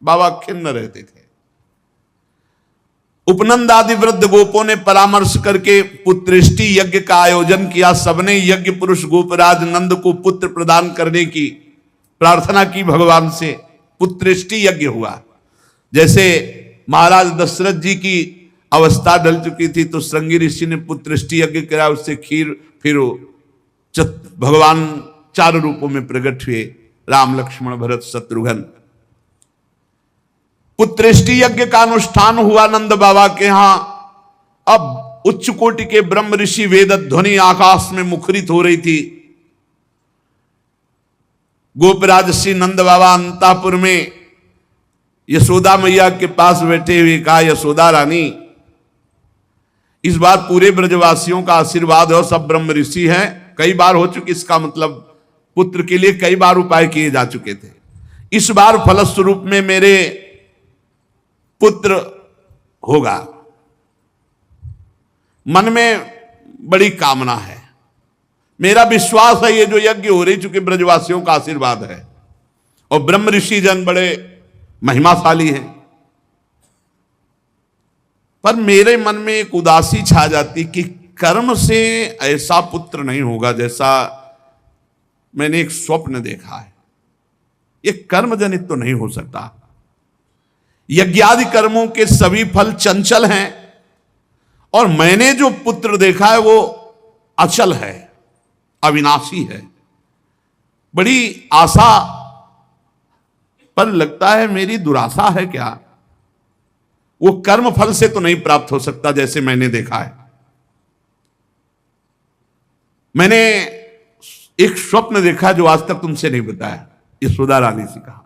बाबा खिन्न रहते थे। उपनंद आदि वृद्ध गोपों ने परामर्श करके पुत्रेष्टि यज्ञ का आयोजन किया। सबने यज्ञ पुरुष गोपराज नंद को पुत्र प्रदान करने की प्रार्थना की भगवान से। पुत्रेष्टि यज्ञ हुआ। जैसे महाराज दशरथ जी की अवस्था ढल चुकी थी तो श्रृंगी ऋषि ने पुत्रेष्टि यज्ञ कराया, उससे खीर, फिर भगवान 4 रूपों में प्रकट हुए, राम लक्ष्मण भरत शत्रुघ्न। पुत्रेष्टि यज्ञ का अनुष्ठान हुआ नंद बाबा के यहां। अब उच्च कोटि के ब्रह्म ऋषि वेद ध्वनि आकाश में मुखरित हो रही थी। गोपराज श्री नंद बाबा अंतापुर में यशोदा मैया के पास बैठे हुए कहा, यशोदा रानी, इस बार पूरे ब्रजवासियों का आशीर्वाद है और सब ब्रह्म ऋषि हैं। कई बार हो चुकी, इसका मतलब पुत्र के लिए कई बार उपाय किए जा चुके थे। इस बार फलस्वरूप में मेरे पुत्र होगा। मन में बड़ी कामना है, मेरा विश्वास है ये जो यज्ञ हो रही, चूंकि ब्रजवासियों का आशीर्वाद है और ब्रह्म ऋषि जन बड़े महिमाशाली हैं, पर मेरे मन में एक उदासी छा जाती कि कर्म से ऐसा पुत्र नहीं होगा जैसा मैंने एक स्वप्न देखा है। ये कर्म जनित तो नहीं हो सकता। यज्ञादि कर्मों के सभी फल चंचल हैं और मैंने जो पुत्र देखा है वो अचल है, अविनाशी है। बड़ी आशा, पर लगता है मेरी दुराशा है क्या? वो कर्म फल से तो नहीं प्राप्त हो सकता जैसे मैंने देखा है। मैंने एक स्वप्न देखा जो आज तक तुमसे नहीं बताया, यशोदा रानी से कहा।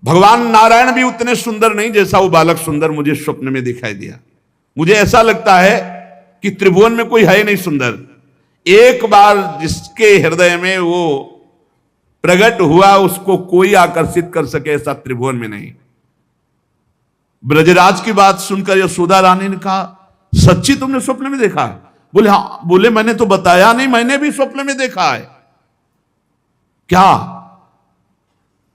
भगवान नारायण भी उतने सुंदर नहीं जैसा वो बालक सुंदर मुझे स्वप्न में दिखाई दिया। मुझे ऐसा लगता है कि त्रिभुवन में कोई है नहीं सुंदर। एक बार जिसके हृदय में वो प्रकट हुआ उसको कोई आकर्षित कर सके ऐसा त्रिभुवन में नहीं। ब्रजराज की बात सुनकर यशोदा रानी ने कहा, सच्ची तुमने स्वप्न में देखा है? बोले हाँ। बोले मैंने तो बताया नहीं, मैंने भी स्वप्न में देखा है। क्या?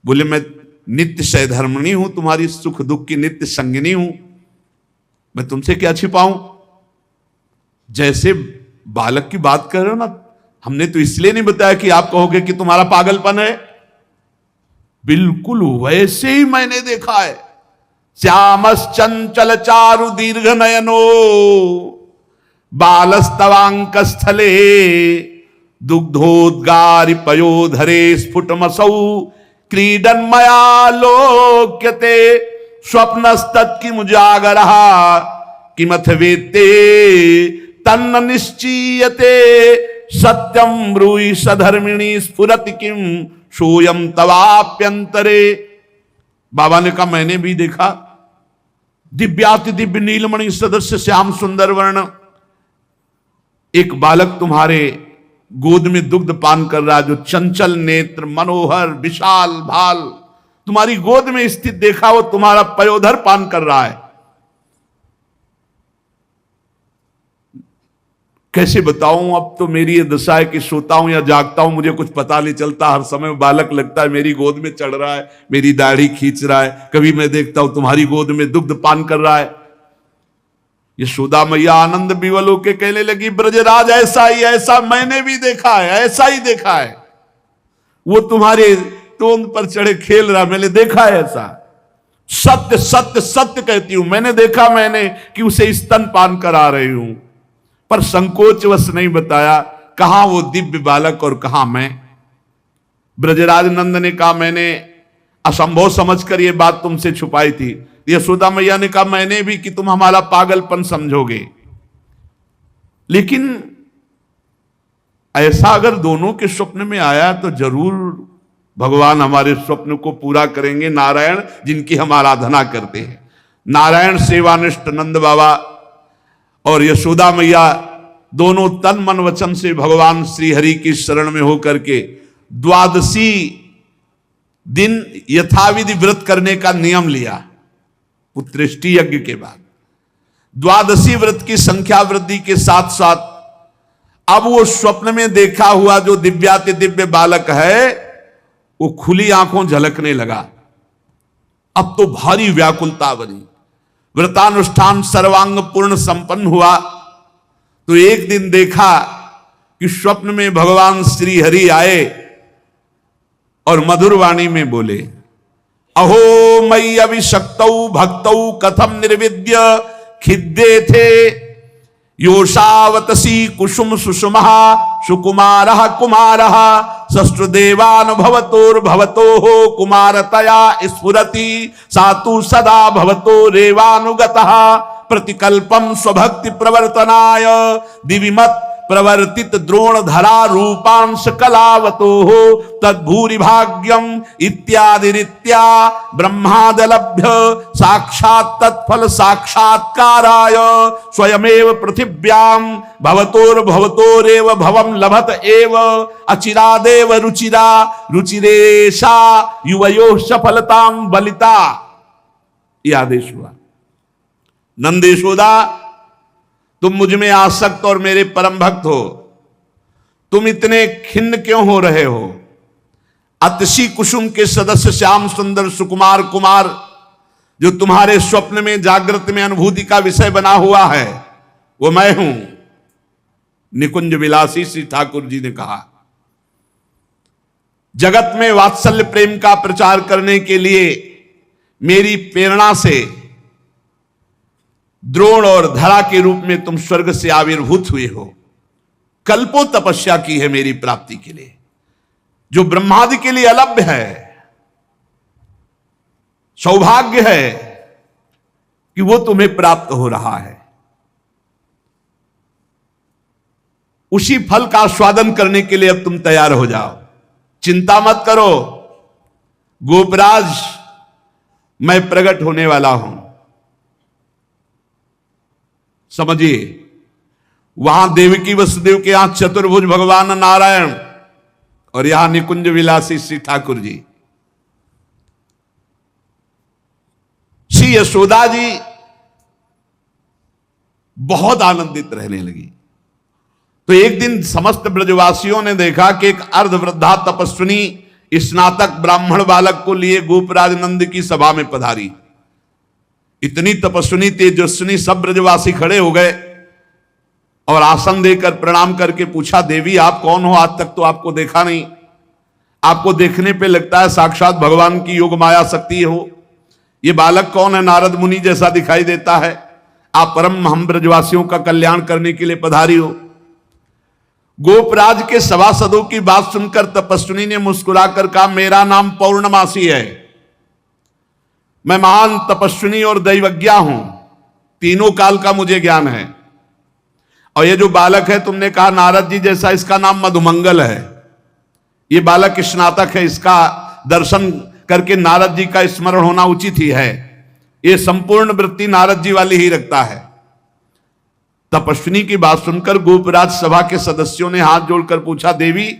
बोले मैं नित्य सहधर्मिणी हूं, तुम्हारी सुख दुख की नित्य संगिनी हूं, मैं तुमसे क्या छिपाऊं? जैसे बालक की बात कर रहे हो ना, हमने तो इसलिए नहीं बताया कि आप कहोगे कि तुम्हारा पागलपन है। बिल्कुल वैसे ही मैंने देखा है। श्यामस चंचल चारु दीर्घ नयनो बालस्तवांक स्थले दुग्धोद्गारि पयोधरे स्फुटमसौ क्रीडन मया लोक्यते स्वप्नस्तत् किमुजागरः किमथ वेत्ते तन्न निश्चीयते सत्यम ब्रूहि सधर्मिणी स्फुरति किम सोयम तवाप्यंतरे। बाबा ने कहा मैंने भी देखा। दिव्याति दिव्य नीलमणि सदस्य श्याम सुंदर वर्ण एक बालक तुम्हारे गोद में दुग्ध पान कर रहा है, जो चंचल नेत्र मनोहर विशाल भाल तुम्हारी गोद में स्थित देखा, वो तुम्हारा पयोधर पान कर रहा है। कैसे बताऊं, अब तो मेरी ये दशा है कि सोता हूं या जागता हूं मुझे कुछ पता नहीं चलता। हर समय बालक लगता है मेरी गोद में चढ़ रहा है, मेरी दाढ़ी खींच रहा है। कभी मैं देखता हूं तुम्हारी गोद में दुग्ध पान कर रहा है। यशोदा मैया आनंद विवल होके कहने लगी, ब्रजराज ऐसा ही, ऐसा मैंने भी देखा है, ऐसा ही देखा है। वो तुम्हारे टोंद पर चढ़े खेल रहा, मैंने देखा है ऐसा। सत्य सत्य सत्य कहती हूं, मैंने देखा मैंने कि उसे स्तन पान करा रही हूं, पर संकोचवश नहीं बताया कहां वो दिव्य बालक और कहां मैं। ब्रजराज नंद ने कहा मैंने असंभव समझकर ये बात तुमसे छुपाई थी। यशोदा मैया ने कहा मैंने भी, कि तुम हमारा पागलपन समझोगे। लेकिन ऐसा अगर दोनों के स्वप्न में आया तो जरूर भगवान हमारे स्वप्न को पूरा करेंगे। नारायण जिनकी हम आराधना करते हैं, नारायण सेवानिष्ठ नंद बाबा और यशोदा मैया दोनों तन मन वचन से भगवान श्री हरि की शरण में होकर के द्वादशी दिन यथाविधि व्रत करने का नियम लिया। पुत्रेष्टि यज्ञ के बाद द्वादशी व्रत की संख्या वृद्धि के साथ साथ अब वो स्वप्न में देखा हुआ जो दिव्याति दिव्य बालक है वो खुली आंखों झलकने लगा। अब तो भारी व्याकुलता बनी। व्रतानुष्ठान सर्वांग पूर्ण संपन्न हुआ तो एक दिन देखा कि स्वप्न में भगवान श्री हरि आए और मधुर वाणी में बोले, अहो मयि अभिषक्तौ भक्तौ कथम निर्विद्य खिद्ये थे योषावतसी कुसुम सुषुमः सुकुमारः कुमारः सष्ट्देवानुभवतोर्भवतोः कुमारतया स्फुरति सातु सदा भवतो रेवानुगतः प्रतिकल्पम स्वभक्ति प्रवर्तनाय दिविमत प्रवर्तित द्रोण धरा रूपांश कलावतो हो तद्भूरि भाग्यम इत्यादि रीत्या ब्रह्मादलभ्य साक्षात् तत्फल साक्षात्काराय स्वयमेव पृथिव्याम भवतोर्भवतोरेव भवम लभत एव अचिरादेव रुचिरा रुचिरेशा युवयो सफलताम बलिता। यह आदेश हुआ, नंद यशोदा तुम मुझ में आसक्त और मेरे परम भक्त हो, तुम इतने खिन्न क्यों हो रहे हो? अतसी कुसुम के सदस्य श्याम सुंदर सुकुमार कुमार जो तुम्हारे स्वप्न में जागृत में अनुभूति का विषय बना हुआ है वो मैं हूं। निकुंज विलासी श्री ठाकुर जी ने कहा, जगत में वात्सल्य प्रेम का प्रचार करने के लिए मेरी प्रेरणा से द्रोण और धरा के रूप में तुम स्वर्ग से आविर्भूत हुए हो। कल्पों तपस्या की है मेरी प्राप्ति के लिए, जो ब्रह्मादि के लिए अलभ्य है। सौभाग्य है कि वो तुम्हें प्राप्त हो रहा है। उसी फल का आस्वादन करने के लिए अब तुम तैयार हो जाओ, चिंता मत करो। गोपराज मैं प्रकट होने वाला हूं। समझिए, वहां देवकी वसुदेव के यहां चतुर्भुज भगवान नारायण और यहां निकुंज विलासी श्री ठाकुर जी। श्री यशोदा जी बहुत आनंदित रहने लगी। तो एक दिन समस्त ब्रजवासियों ने देखा कि एक अर्धवृद्धा तपस्विनी स्नातक ब्राह्मण बालक को लिए गोपराज नंद की सभा में पधारी। इतनी तपस्विनी तेजस्विनी सब ब्रजवासी खड़े हो गए और आसन देकर प्रणाम करके पूछा, देवी आप कौन हो? आज तक तो आपको देखा नहीं, आपको देखने पे लगता है साक्षात भगवान की योग माया शक्ति हो। ये बालक कौन है? नारद मुनि जैसा दिखाई देता है। आप परम हम ब्रजवासियों का कल्याण करने के लिए पधारी हो। गोपराज के सभासदों की बात सुनकर तपस्विनी ने मुस्कुराकर कहा, मेरा नाम पौर्णमासी है, मैं महान तपस्विनी और दैवज्ञा हूं, तीनों काल का मुझे ज्ञान है। और ये जो बालक है तुमने कहा नारद जी जैसा, इसका नाम मधुमंगल है। ये बालक स्नातक है, इसका दर्शन करके नारद जी का स्मरण होना उचित ही है। ये संपूर्ण वृत्ति नारद जी वाली ही रखता है। तपस्विनी की बात सुनकर गोपराज सभा के सदस्यों ने हाथ जोड़कर पूछा, देवी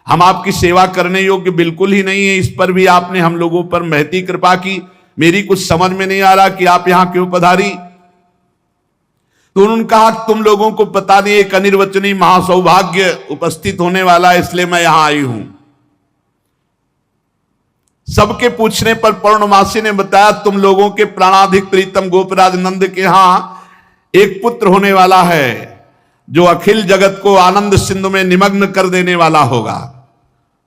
हम आपकी सेवा करने योग्य बिल्कुल ही नहीं है, इस पर भी आपने हम लोगों पर महती कृपा की। मेरी कुछ समझ में नहीं आ रहा कि आप यहां क्यों पधारी। तो उन्होंने कहा, तुम लोगों को पता नहीं एक अनिर्वचनीय महासौभाग्य उपस्थित होने वाला है, इसलिए मैं यहां आई हूं। सबके पूछने पर पौर्णमासी ने बताया, तुम लोगों के प्राणाधिक प्रीतम गोपराज नंद के यहां एक पुत्र होने वाला है जो अखिल जगत को आनंद सिंधु में निमग्न कर देने वाला होगा।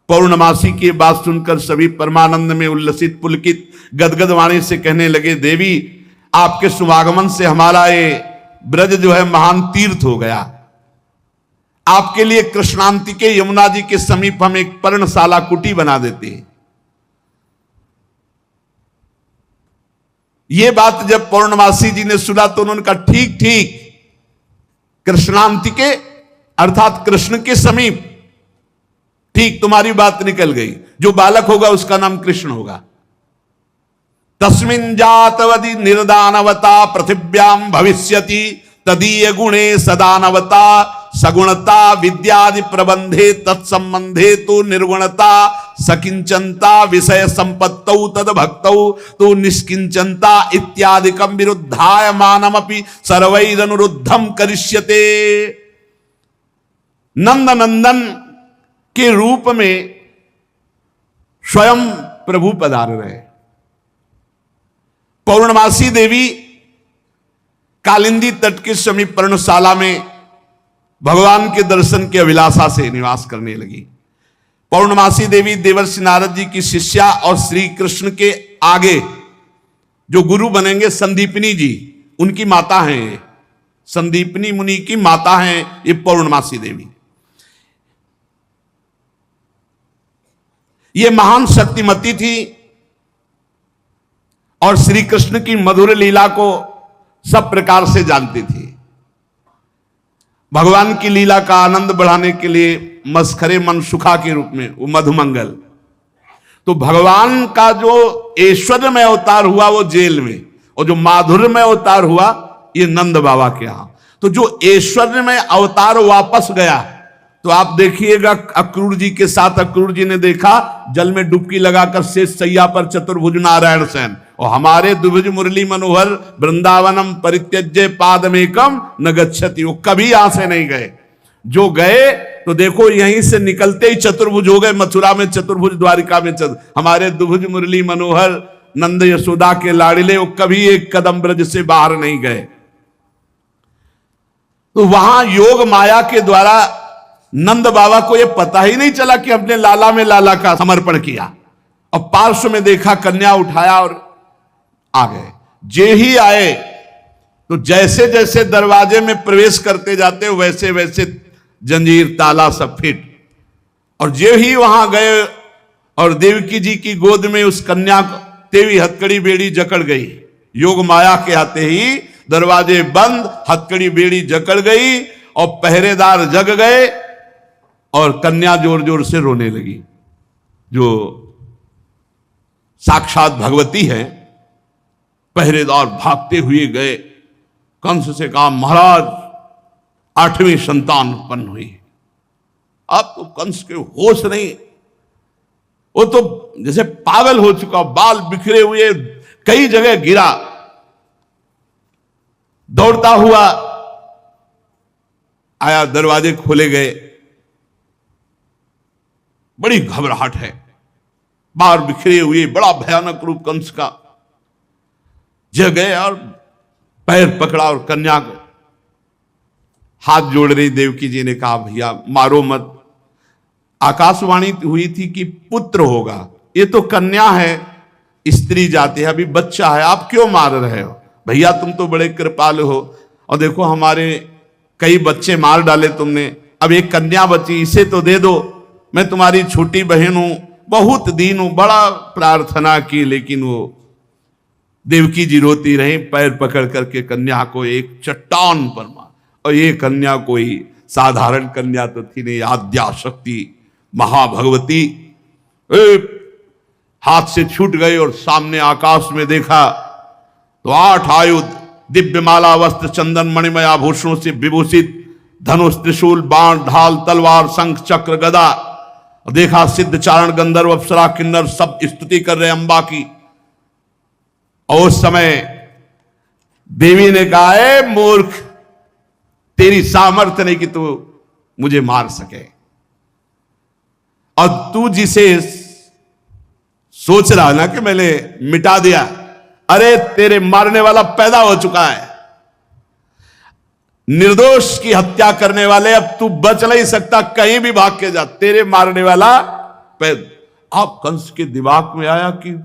पौर्णमासी की बात सुनकर सभी परमानंद में उल्लसित पुलकित गदगद वाणी से कहने लगे, देवी आपके शुभागमन से हमारा ये ब्रज जो है महान तीर्थ हो गया। आपके लिए कृष्णांति के यमुना जी के समीप हम एक पर्णशाला कुटी बना देते हैं। ये बात जब पौर्णमासी जी ने सुना तो उन्होंने कहा, ठीक ठीक, कृष्णांति के अर्थात कृष्ण के समीप, ठीक तुम्हारी बात निकल गई। जो बालक होगा उसका नाम कृष्ण होगा। तस्मिन् जातवदि निर्दानवता पृथिव्याम भविष्यति तदीय गुणे सदानवता सगुणता विद्यादि प्रबंधे तत्संबंधे तो निर्गुणता सकिंचनता विषय संपत्तौ तद भक्तौ तो निष्किंचनता इत्यादिकम विरुद्धाय मानमपि सर्वैरनुरुद्धम करिष्यते। नंद नंदन के रूप में स्वयं प्रभु पधार रहे। पौर्णमासी देवी कालिंदी तट के समीप पर्णशाला में भगवान के दर्शन की अभिलाषा से निवास करने लगी। पौर्णमासी देवी देवर्षि नारद जी की शिष्या और श्री कृष्ण के आगे जो गुरु बनेंगे संदीपनी जी, उनकी माता हैं। संदीपनी मुनि की माता हैं ये पौर्णमासी देवी। ये महान शक्तिमती थी और श्री कृष्ण की मधुर लीला को सब प्रकार से जानती थी। भगवान की लीला का आनंद बढ़ाने के लिए मस्खरे मनसुखा के रूप में वो मधुमंगल, तो भगवान का जो ऐश्वर्य में अवतार हुआ वो जेल में, और जो माधुर्य में अवतार हुआ ये नंद बाबा के यहां। तो जो ऐश्वर्य में अवतार वापस गया, तो आप देखिएगा अक्रूर जी के साथ अक्रूर जी ने देखा जल में डुबकी लगाकर शेष सैया पर चतुर्भुज नारायण सेन, और हमारे द्विभुज मुरली मनोहर वृंदावनम परित्यज्य पादमेकम न गच्छति, वो कभी यहां से नहीं गए। जो गए तो देखो यहीं से निकलते ही चतुर्भुज हो गए। मथुरा में चतुर्भुज, द्वारिका में चतुर्भुज। हमारे द्विभुज मुरली मनोहर नंद यशोदा के लाडिले वो कभी एक कदम ब्रज से बाहर नहीं गए। तो वहां योग माया के द्वारा नंद बाबा को यह पता ही नहीं चला कि अपने लाला में लाला का समर्पण किया, और पार्श्व में देखा, कन्या उठाया और आ गए। जे ही आए तो जैसे जैसे दरवाजे में प्रवेश करते जाते वैसे वैसे जंजीर ताला सब फिट, और जे ही वहां गए और देवकी जी की गोद में उस कन्या तेवी हथकड़ी बेड़ी जकड़ गई। योग माया के आते ही दरवाजे बंद, हथकड़ी बेड़ी जकड़ गई और पहरेदार जग गए, और कन्या जोर जोर से रोने लगी। जो साक्षात भगवती है, पहरेदार भागते हुए गए, कंस से कहा महाराज 8वीं संतान उत्पन्न हुई। अब तो कंस के होश नहीं, वो तो जैसे पागल हो चुका, बाल बिखरे हुए, कई जगह गिरा, दौड़ता हुआ आया, दरवाजे खोले गए। बड़ी घबराहट है, बाल बिखरे हुए, बड़ा भयानक रूप कंस का। जग गए और पैर पकड़ा और कन्या को हाथ जोड़ रही देवकी जी ने कहा भैया मारो मत, आकाशवाणी हुई थी कि पुत्र होगा, ये तो कन्या है, स्त्री जाति है, अभी बच्चा है, आप क्यों मार रहे हो? भैया तुम तो बड़े कृपालु हो, और देखो हमारे कई बच्चे मार डाले तुमने, अब एक कन्या बची, इसे तो दे दो, मैं तुम्हारी छोटी बहन हूं, बहुत दीन हूं। बड़ा प्रार्थना की, लेकिन वो देवकी जी रोती रही, पैर पकड़ करके कन्या को एक चट्टान पर मार। और ये कन्या कोई साधारण कन्या तो थी नहीं, आद्या शक्ति महाभगवती। हाथ से छूट गई और सामने आकाश में देखा तो 8 आयुध, दिव्य माला वस्त्र चंदन मणिमय आभूषणों से विभूषित, धनुष त्रिशूल बाण ढाल तलवार शंख चक्र गदा। देखा सिद्ध चारण गंधर्व अप्सरा किन्नर सब स्तुति कर रहे अंबा की। और उस समय देवी ने कहा है मूर्ख, तेरी सामर्थ्य नहीं कि तू मुझे मार सके, और तू जिसे सोच रहा ना कि मैंने मिटा दिया, अरे तेरे मारने वाला पैदा हो चुका है। निर्दोष की हत्या करने वाले, अब तू बच नहीं सकता, कहीं भी भाग के जा, तेरे मारने वाला पैदा। अब कंस के दिमाग में आया कि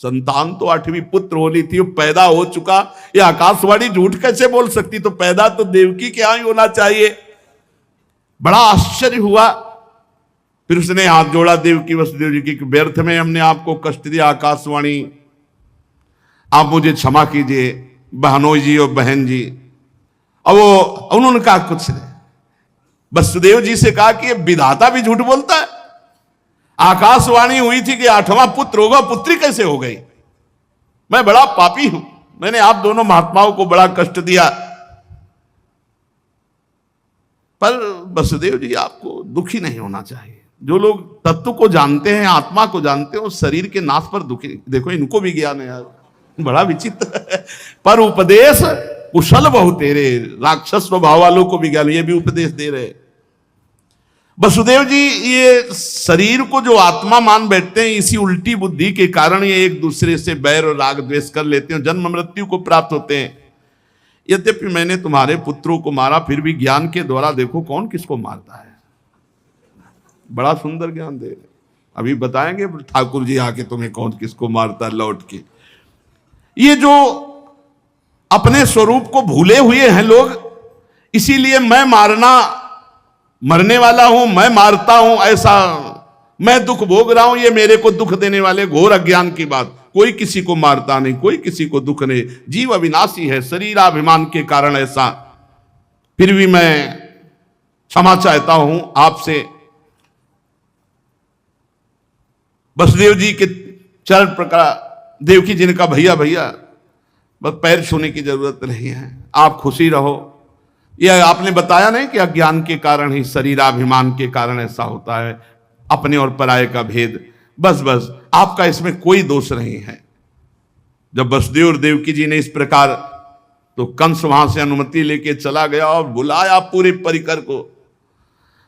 संतान तो 8वीं पुत्र होनी थी, वो पैदा हो चुका, ये आकाशवाणी झूठ कैसे बोल सकती? तो पैदा तो देवकी के यहां ही होना चाहिए। बड़ा आश्चर्य हुआ। फिर उसने हाथ जोड़ा देवकी वसुदेव जी की, व्यर्थ में हमने आपको कष्ट दिया आकाशवाणी, आप मुझे क्षमा कीजिए बहनोई जी और बहन जी। अब वो उन्होंने कहा कुछ नहीं, वसुदेव जी से कहा कि ये विधाता भी झूठ बोलता है, आकाशवाणी हुई थी कि 8वां पुत्र होगा, पुत्री कैसे हो गई? मैं बड़ा पापी हूं, मैंने आप दोनों महात्माओं को बड़ा कष्ट दिया। पर वसुदेव जी आपको दुखी नहीं होना चाहिए। जो लोग तत्व को जानते हैं, आत्मा को जानते हैं, वो शरीर के नाश पर दुखी। देखो इनको भी ज्ञान है यार, बड़ा विचित्र है। पर उपदेश कुशल बहु तेरे, राक्षस स्वभाव वालों को भी ज्ञान, ये भी उपदेश दे रहे। वसुदेव जी ये शरीर को जो आत्मा मान बैठते हैं, इसी उल्टी बुद्धि के कारण ये एक दूसरे से बैर और राग द्वेष कर लेते हैं, जन्म मृत्यु को प्राप्त होते हैं। यद्यपि मैंने तुम्हारे पुत्रों को मारा, फिर भी ज्ञान के द्वारा देखो कौन किसको मारता है। बड़ा सुंदर ज्ञान दे रहे, अभी बताएंगे ठाकुर जी आके तुम्हें कौन किसको मारता है लौट के। ये जो अपने स्वरूप को भूले हुए हैं लोग, इसीलिए मैं मरने वाला हूं, मैं मारता हूं, ऐसा मैं दुख भोग रहा हूं, ये मेरे को दुख देने वाले घोर अज्ञान की बात। कोई किसी को मारता नहीं, कोई किसी को दुख नहीं, जीव अविनाशी है, शरीराभिमान के कारण ऐसा। फिर भी मैं क्षमा चाहता हूं आपसे। वसुदेव जी के चरण प्रकार देवकी जी ने कहा भैया भैया बस पैर छूने की जरूरत नहीं है, आप खुशी रहो। यह आपने बताया नहीं कि अज्ञान के कारण ही, शरीराभिमान के कारण ऐसा होता है, अपने और पराये का भेद। बस बस आपका इसमें कोई दोष नहीं है। जब वसुदेव और देवकी जी ने इस प्रकार, तो कंस वहां से अनुमति लेके चला गया और बुलाया पूरे परिकर को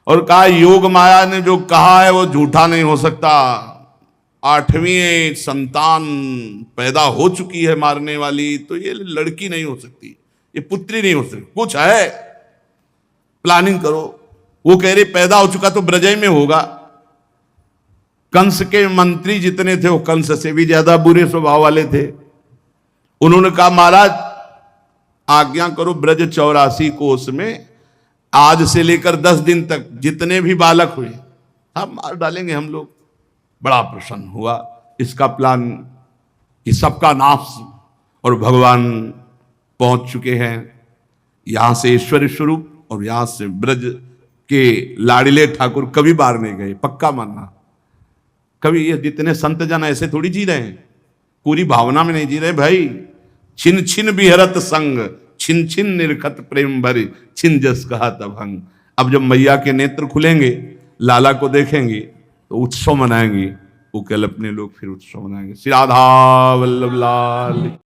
और कहा योग माया ने जो कहा है वो झूठा नहीं हो सकता। 8वीं संतान पैदा हो चुकी है मारने वाली, तो ये लड़की नहीं हो सकती, ये पुत्री नहीं हो सकती, कुछ है, प्लानिंग करो। वो कह रहे पैदा हो चुका तो ब्रजय में होगा। कंस के मंत्री जितने थे वो कंस से भी ज्यादा बुरे स्वभाव वाले थे। उन्होंने कहा महाराज आज्ञा करो, ब्रज 84 कोस में आज से लेकर 10 दिन तक जितने भी बालक हुए सब मार डालेंगे हम लोग। बड़ा प्रसन्न हुआ इसका प्लान कि सबका नाश, और भगवान पहुंच चुके हैं यहां से ईश्वर स्वरूप, और यहां से ब्रज के लाड़िले ठाकुर कभी बाहर नहीं गए, पक्का मानना। कभी ये जितने संत जन ऐसे थोड़ी जी रहे हैं, पूरी भावना में नहीं जी रहे भाई। छिन छिन बिहरत संग, छिन छिन निरखत प्रेम भरी, छिन जस कहा तभंग। अब जब मैया के नेत्र खुलेंगे, लाला को देखेंगे तो उत्सव मनाएंगे, वो कल अपने लोग फिर उत्सव मनाएंगे। श्री राधा वल्लभ लाल।